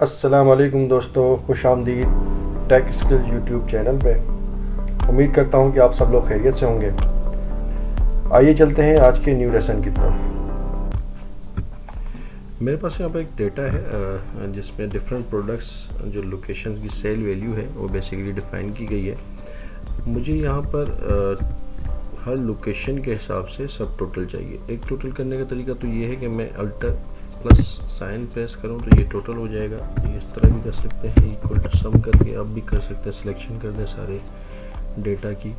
अस्सलामुअलैकुम दोस्तों, खुश आमदीद टेक स्किल्स यूट्यूब चैनल पे। उम्मीद करता हूँ कि आप सब लोग खैरियत से होंगे। आइए चलते हैं आज के न्यू लेसन की तरफ। मेरे पास यहाँ पर एक डेटा है जिसमें डिफरेंट प्रोडक्ट्स जो लोकेशन की सेल वैल्यू है वो बेसिकली डिफ़ाइन की गई है। मुझे यहाँ पर हर लोकेशन के हिसाब से सब टोटल चाहिए। एक टोटल करने का तरीका तो ये है कि मैं अल्टर प्लस साइन प्रेस करूँ तो ये टोटल हो जाएगा। ये इस तरह भी कर सकते हैं, इक्वल टू सम करके आप भी कर सकते हैं। सिलेक्शन कर दें सारे डेटा की,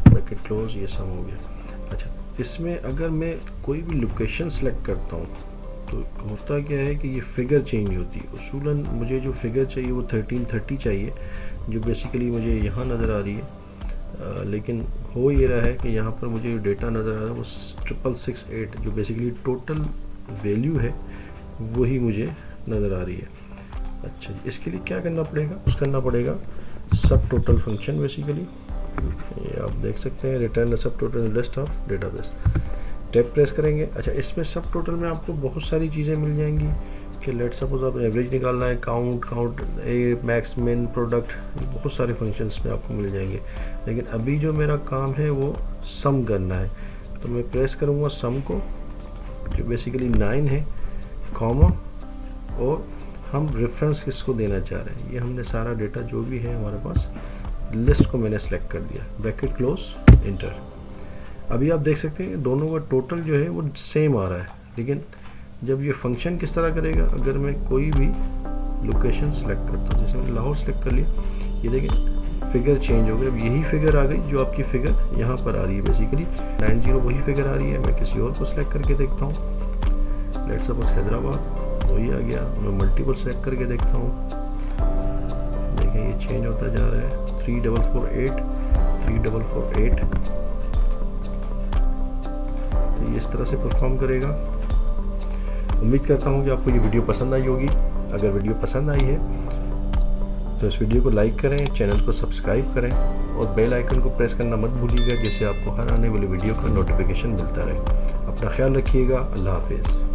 ब्रैकेट क्लोज, ये सम हो गया। अच्छा, इसमें अगर मैं कोई भी लोकेशन सेलेक्ट करता हूँ तो होता क्या है कि ये फ़िगर चेंज होती है। उसूलन मुझे जो फ़िगर चाहिए वो 1330 चाहिए, जो बेसिकली मुझे यहाँ नज़र आ रही है। लेकिन हो ये रहा है कि यहाँ पर मुझे डेटा नज़र आ रहा है वो 6668, जो बेसिकली टोटल वैल्यू है वही मुझे नज़र आ रही है। अच्छा, इसके लिए क्या करना पड़ेगा? करना पड़ेगा सब टोटल फंक्शन। बेसिकली ये आप देख सकते हैं, रिटर्न सब total list of database. Tab press करेंगे। अच्छा, इसमें सब टोटल में आपको बहुत सारी चीज़ें मिल जाएंगी कि लेट सपोज आप एवरेज निकालना है, काउंट ए मैक्स मिन प्रोडक्ट, बहुत सारे फंक्शंस में आपको मिल जाएंगे। लेकिन अभी जो मेरा काम है वो सम करना है, तो मैं प्रेस करूँगा सम को, जो बेसिकली 9 है, कॉमा, और हम रेफरेंस किसको देना चाह रहे हैं। ये हमने सारा डेटा जो भी है हमारे पास लिस्ट को मैंने सेलेक्ट कर दिया, ब्रैकेट क्लोज, इंटर। अभी आप देख सकते हैं दोनों का टोटल जो है वो सेम आ रहा है। लेकिन जब ये फंक्शन किस तरह करेगा, अगर मैं कोई भी लोकेशन सेलेक्ट करता हूँ, जैसे मैंने लाहौर सेलेक्ट कर लिया, ये देखें फिगर चेंज हो गया। अब यही फिगर आ गई जो आपकी फिगर यहाँ पर आ रही है। बेसिकली 90 वही फिगर आ रही है। मैं किसी और को सिलेक्ट करके देखता हूँ, लेट्स सपोज हैदराबाद, वही आ गया। मैं मल्टीपल सेलेक्ट करके देखता हूँ, देखें ये चेंज होता जा रहा है। 3448 3448, तो ये इस तरह से परफॉर्म करेगा। उम्मीद करता हूँ कि आपको ये वीडियो पसंद आई होगी। अगर वीडियो पसंद आई है तो इस वीडियो को लाइक करें, चैनल को सब्सक्राइब करें और बेल आइकन को प्रेस करना मत भूलिएगा, जिससे आपको हर आने वाली वीडियो का नोटिफिकेशन मिलता रहे। अपना ख्याल रखिएगा। अल्लाह हाफिज़।